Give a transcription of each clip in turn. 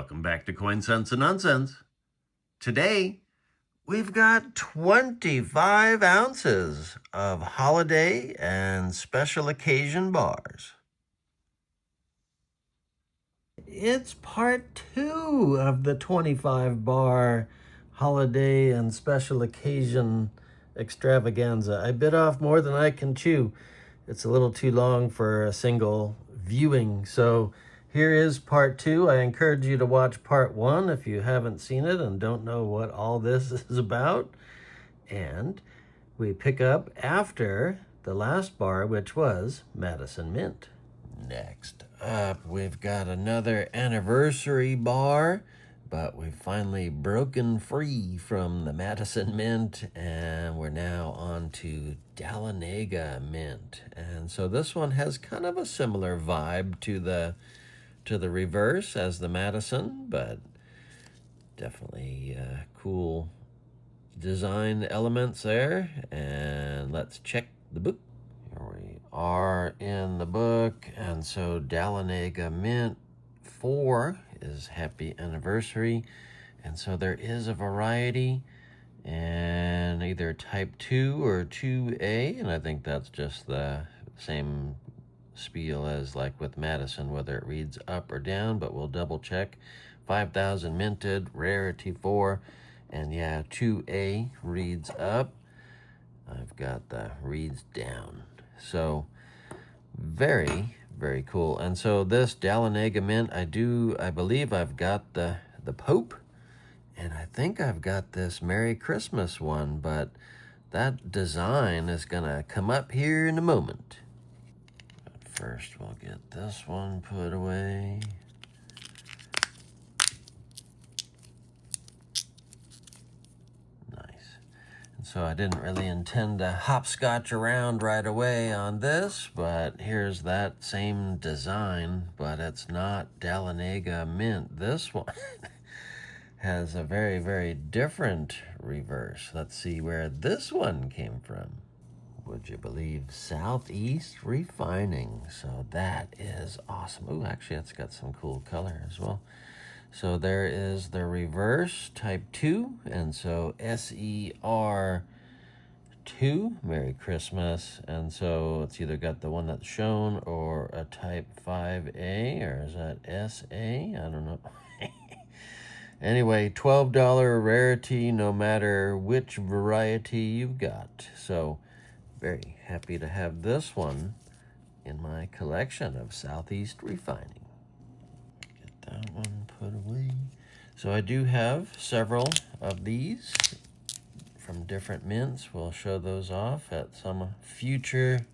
Welcome back to Coin Sense and Nonsense. Today, we've got 25 ounces of holiday and special occasion bars. It's part 2 of the 25 bar holiday and special occasion extravaganza. I bit off more than I can chew. It's a little too long for a single viewing, so here is part 2. I encourage you to watch part 1 if you haven't seen it and don't know what all this is about. And we pick up after the last bar, which was Madison Mint. Next up, we've got another anniversary bar, but we've finally broken free from the Madison Mint, and we're now on to Dahlonega Mint. And so this one has kind of a similar vibe to the reverse as the Madison, but definitely cool design elements there. And let's check the book. Here we are in the book, and so Dahlonega Mint 4 is happy anniversary, and so there is a variety, and either type 2 or 2A, and I think that's just the same spiel as like with Madison, whether it reads up or down, but we'll double check. 5,000 minted, rarity 4, and yeah, 2A reads up. I've got the reads down. So very, very cool. And so this Dahlonega Mint, I believe I've got the Pope, and I think I've got this Merry Christmas one, but that design is gonna come up here in a moment. But first we'll get this one put away. So I didn't really intend to hopscotch around right away on this, but here's that same design, but it's not Dahlonega Mint. This one has a very, very different reverse. Let's see where this one came from. Would you believe Southeast Refining? So that is awesome. Ooh, actually, it's got some cool color as well. So there is the reverse, type 2, and so SER 2, Merry Christmas, and so it's either got the one that's shown or a type 5A, or is that SA? I don't know. Anyway, $12 rarity no matter which variety you've got. So very happy to have this one in my collection of Southeast Refining. That one put away. So I do have several of these from different mints. We'll show those off at some future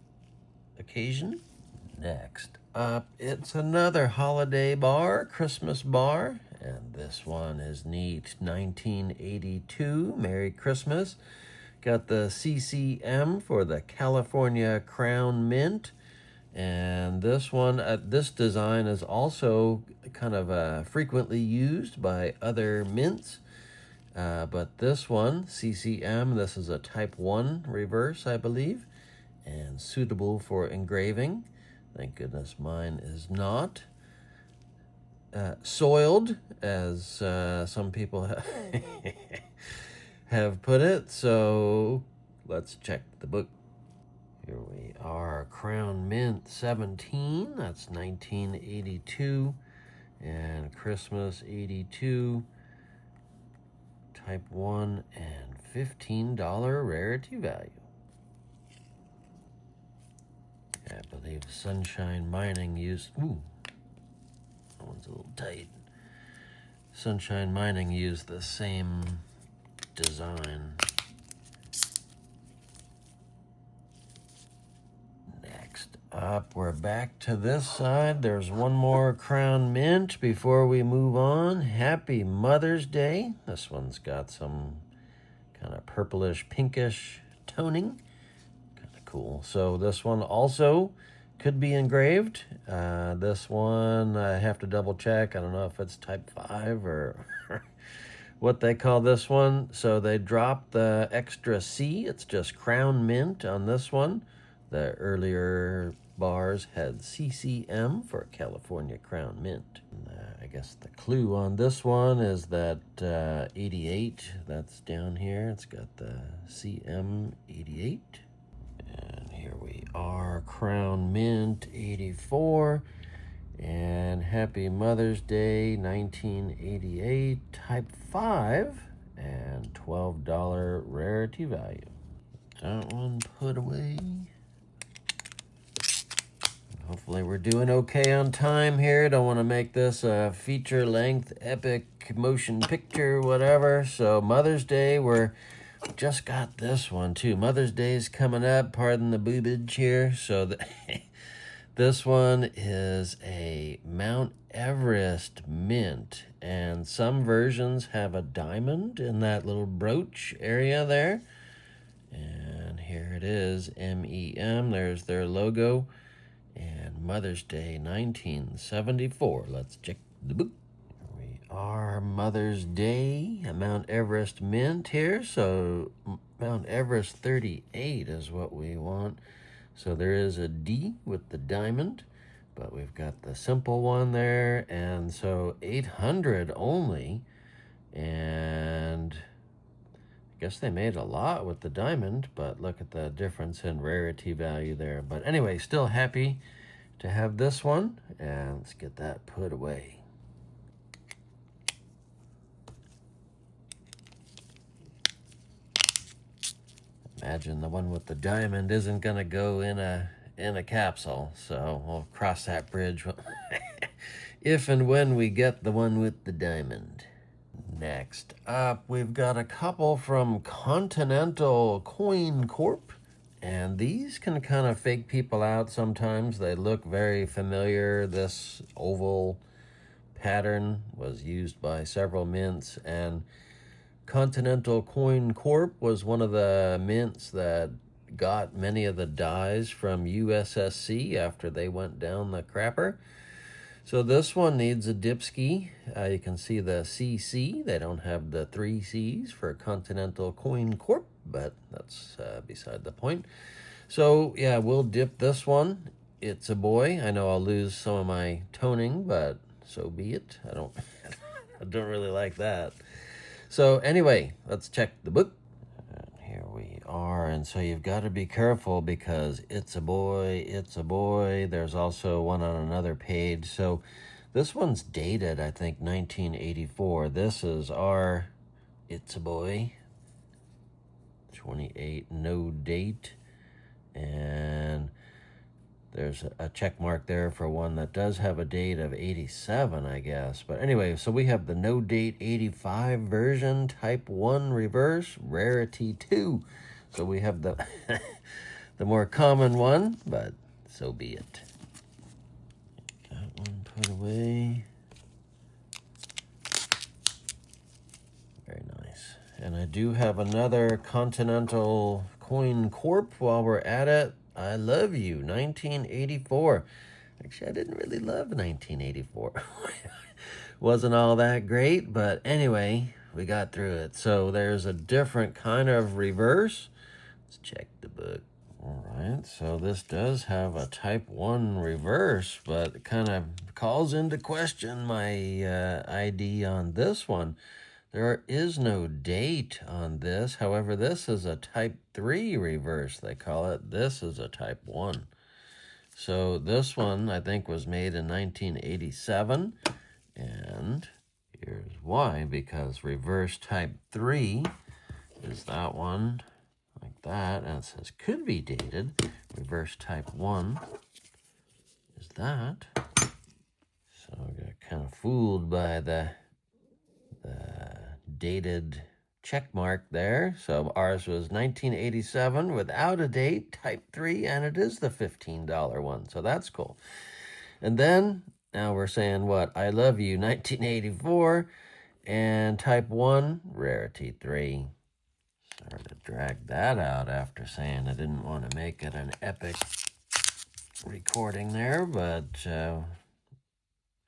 occasion. Next up, it's another holiday bar, Christmas bar, and this one is neat. 1982, Merry Christmas. Got the CCM for the California Crown Mint. And this one, this design is also kind of frequently used by other mints. But this one, CCM, this is a type 1 reverse, I believe, and suitable for engraving. Thank goodness mine is not soiled, as some people have put it. So let's check the book. Here we are, Crown Mint 17, that's 1982, and Christmas 82, type 1, and $15 rarity value. I believe Sunshine Mining used, ooh, that one's a little tight. Sunshine Mining used the same design. Up, we're back to this side. There's one more Crown Mint before we move on. Happy Mother's Day. This one's got some kind of purplish, pinkish toning. Kind of cool. So this one also could be engraved. This one, I have to double check. I don't know if it's type 5 or what they call this one. So they dropped the extra C. It's just Crown Mint on this one. The earlier bars had CCM for California Crown Mint. I guess the clue on this one is that 88, that's down here. It's got the CM88. And here we are, Crown Mint 84. And Happy Mother's Day 1988, Type 5, and $12 rarity value. That one put away. Hopefully we're doing okay on time here. Don't want to make this a feature-length, epic motion picture, whatever. So Mother's Day, we're just got this one too. Mother's Day is coming up. Pardon the boobage here. So this one is a Mount Everest mint, and some versions have a diamond in that little brooch area there. And here it is, MEM. There's their logo. And Mother's Day 1974. Let's check the book. Here we are, Mother's Day, a Mount Everest mint here. So Mount Everest 38 is what we want. So there is a D with the diamond, but we've got the simple one there. And so 800 only. And I guess they made a lot with the diamond, but look at the difference in rarity value there. But anyway, still happy to have this one, and let's get that put away. Imagine the one with the diamond isn't gonna go in a capsule, so we'll cross that bridge if and when we get the one with the diamond. Next up, we've got a couple from Continental Coin Corp. And these can kind of fake people out sometimes. They look very familiar. This oval pattern was used by several mints. And Continental Coin Corp was one of the mints that got many of the dies from USSC after they went down the crapper. So this one needs a dipski. You can see the CC. They don't have the 3 C's for Continental Coin Corp, but that's beside the point. So yeah, we'll dip this one. It's a boy. I know I'll lose some of my toning, but so be it. I don't really like that. So anyway, let's check the book. Here we are, and so you've got to be careful because it's a boy, it's a boy. There's also one on another page. So this one's dated, I think, 1984. This is our It's a Boy, 28, no date. And there's a check mark there for one that does have a date of 87, I guess. But anyway, so we have the no date 85 version, type 1 reverse, rarity 2. So we have the the more common one, but so be it. That one put away. Very nice. And I do have another Continental Coin Corp while we're at it. I Love You, 1984. Actually, I didn't really love 1984. Wasn't all that great, but anyway, we got through it. So there's a different kind of reverse. Let's check the book. All right, so this does have a type 1 reverse, but it kind of calls into question my ID on this one. There is no date on this. However, this is a type 3 reverse, they call it. This is a type 1. So this one, I think, was made in 1987. And here's why. Because reverse type 3 is that one, like that. And it says could be dated. Reverse type 1 is that. So I got kind of fooled by the dated check mark there. So ours was 1987 without a date, type 3, and it is the $15 one. So that's cool. And then now we're saying what? I Love You, 1984, and type 1, rarity 3. Sorry to drag that out after saying I didn't want to make it an epic recording there, but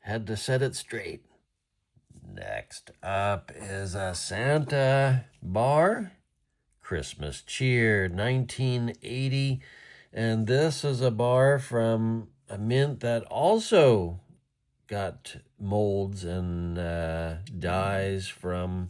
had to set it straight. Next up is a Santa bar, Christmas Cheer, 1980. And this is a bar from a mint that also got molds and dyes from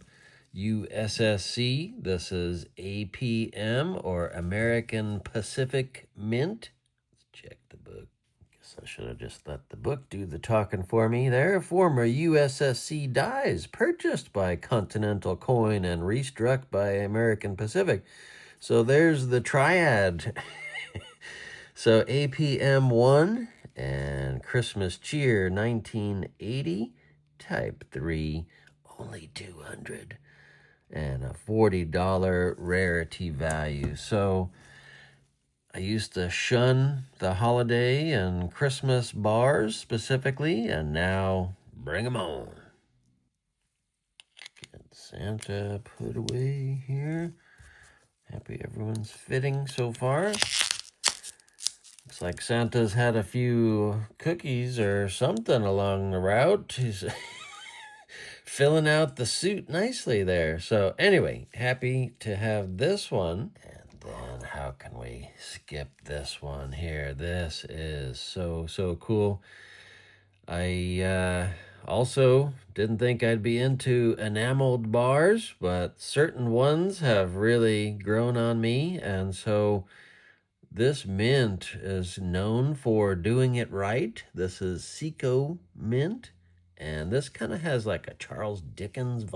USSC. This is APM, or American Pacific Mint. Let's check the book. Guess I should have just let the book do the talking for me there. Former USSC dyes purchased by Continental Coin and restruck by American Pacific. So there's the triad. So APM 1 and Christmas Cheer 1980, Type 3, only 200, and a $40 rarity value. So I used to shun the holiday and Christmas bars specifically, and now bring them on. Get Santa put away here. Happy everyone's fitting so far. Looks like Santa's had a few cookies or something along the route. He's filling out the suit nicely there. So anyway, happy to have this one. And then how can we skip this one here? This is so cool. I also didn't think I'd be into enameled bars, but certain ones have really grown on me, and so this mint is known for doing it right. This is Seco Mint, and this kind of has like a Charles Dickens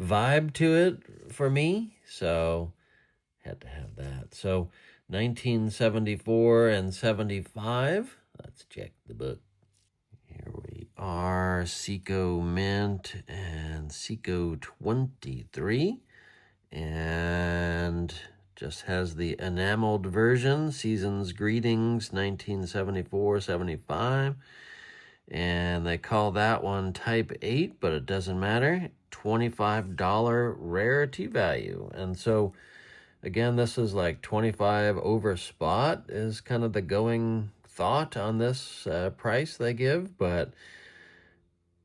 vibe to it for me, so had to have that. So 1974 and 75. Let's check the book. Here we are, Seco Mint and Seco 23, and just has the enameled version, Season's Greetings 1974-75, and they call that one Type 8, but it doesn't matter, $25 rarity value. And so again, this is like 25 over spot is kind of the going thought on this price they give, but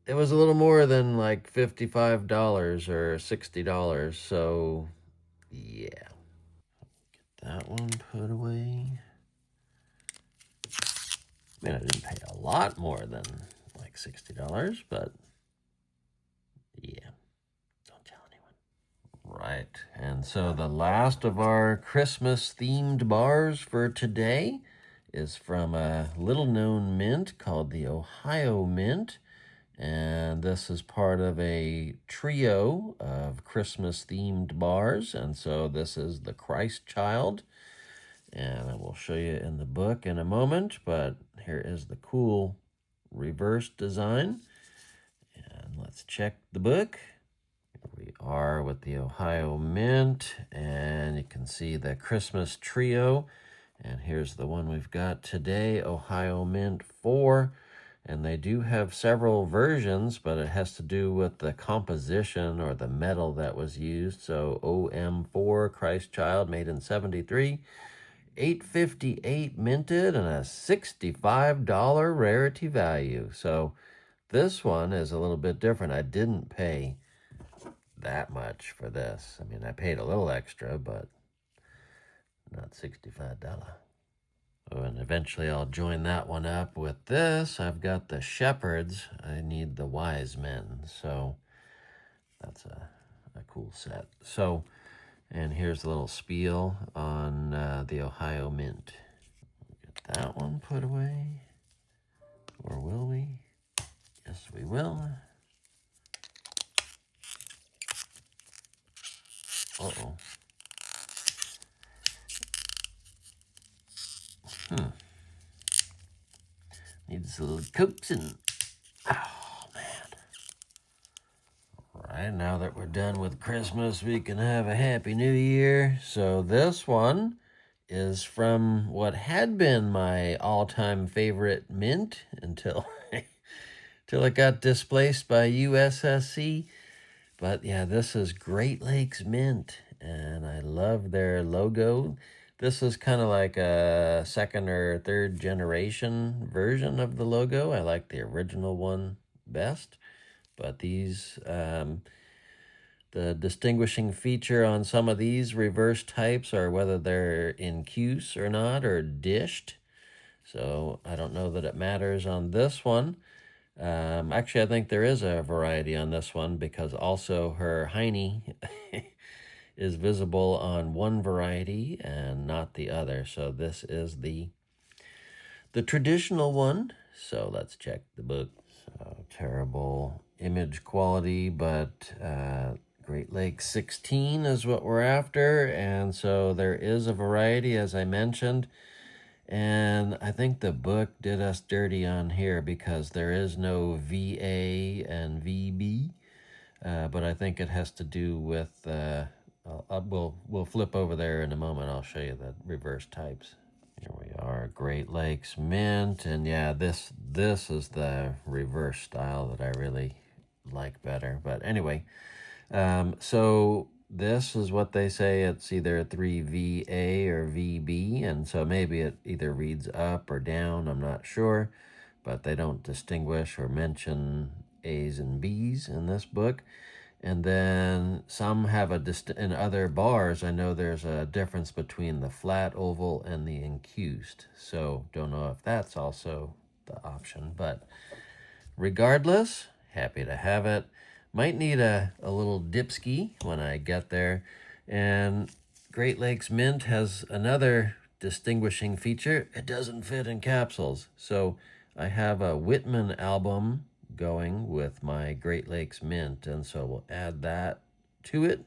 it was a little more than like $55 or $60, so yeah. That one put away. I mean, I didn't pay a lot more than like $60, but yeah, don't tell anyone. Right, and so the last of our Christmas-themed bars for today is from a little-known mint called the Ohio Mint, and this is part of a trio of Christmas-themed bars, and so this is the Christ Child, and I will show you in the book in a moment, but here is the cool reverse design, and let's check the book. Here we are with the Ohio Mint, and you can see the Christmas trio, and here's the one we've got today, Ohio Mint 4. And they do have several versions, but it has to do with the composition or the metal that was used. So OM4 Christ Child made in 73, $8.58 minted, and a $65 rarity value. So this one is a little bit different. I didn't pay that much for this. I mean, I paid a little extra, but not $65. Oh, and eventually I'll join that one up with this. I've got the shepherds. I need the wise men. So that's a cool set. So, and here's a little spiel on the Ohio Mint. Get that one put away. Or will we? Yes, we will. Uh-oh. Needs a little coaxing. Oh, man. All right, now that we're done with Christmas, we can have a Happy New Year. So this one is from what had been my all-time favorite mint until it got displaced by USSC. But yeah, this is Great Lakes Mint, and I love their logo. This is kind of like a second or third generation version of the logo. I like the original one best, but these, the distinguishing feature on some of these reverse types are whether they're in cuse or not, or dished. So I don't know that it matters on this one. Actually, I think there is a variety on this one because also her hiney is visible on one variety and not the other. So this is the traditional one. So let's check the book. So terrible image quality, but Great Lakes 16 is what we're after. And so there is a variety, as I mentioned. And I think the book did us dirty on here because there is no VA and VB. But I think it has to do with, we'll flip over there in a moment. I'll show you the reverse types. Here we are, Great Lakes Mint, and yeah, this is the reverse style that I really like better. But anyway, so this is what they say. It's either 3VA or VB, and so maybe it either reads up or down, I'm not sure, but they don't distinguish or mention A's and B's in this book. And then some have in other bars, I know there's a difference between the flat oval and the incused. So don't know if that's also the option, but regardless, happy to have it. Might need a little dipski when I get there. And Great Lakes Mint has another distinguishing feature. It doesn't fit in capsules. So I have a Whitman album going with my Great Lakes Mint, and so we'll add that to it,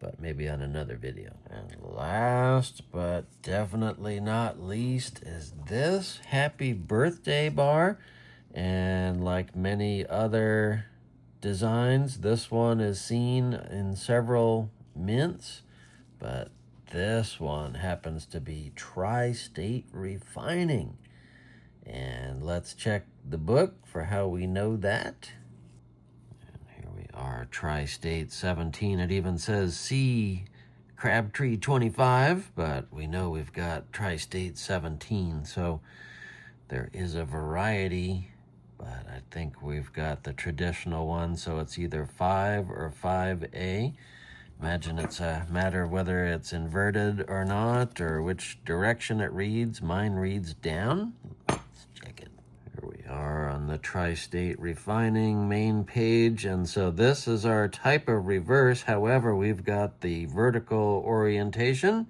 but maybe on another video. And last but definitely not least is this Happy Birthday bar. And like many other designs, this one is seen in several mints, but this one happens to be Tristate Refining. And let's check the book for how we know that. And here we are, Tristate 17. It even says C Crabtree 25, but we know we've got Tristate 17. So there is a variety, but I think we've got the traditional one. So it's either 5 or 5A. Imagine it's a matter of whether it's inverted or not, or which direction it reads. Mine reads down. Let's check it. Here we are on the Tristate Refining main page. And so this is our type of reverse. However, we've got the vertical orientation,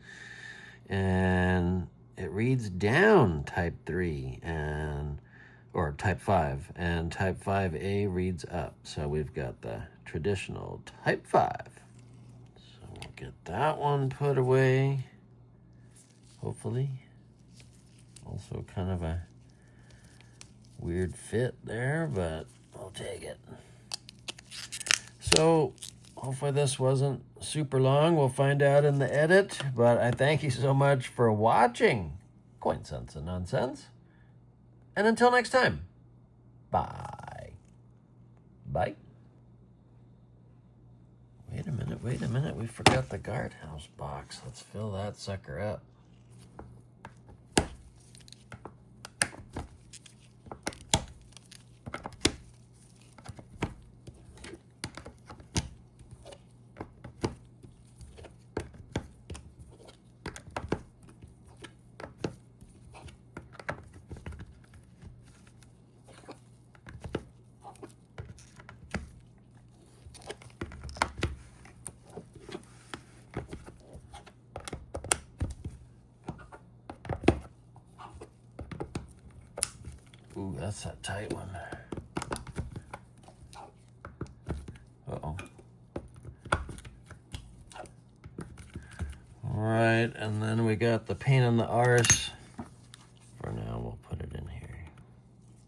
and it reads down type 3 or type 5, and type 5A reads up. So we've got the traditional type 5. We'll get that one put away, hopefully. Also kind of a weird fit there, but I'll take it. So hopefully this wasn't super long. We'll find out in the edit, but I thank you so much for watching Coin Sense and Nonsense. And until next time, bye. Bye. Wait a minute, we forgot the guardhouse box. Let's fill that sucker up. Ooh, that's a tight one. Uh-oh. All right, and then we got the pain in the arse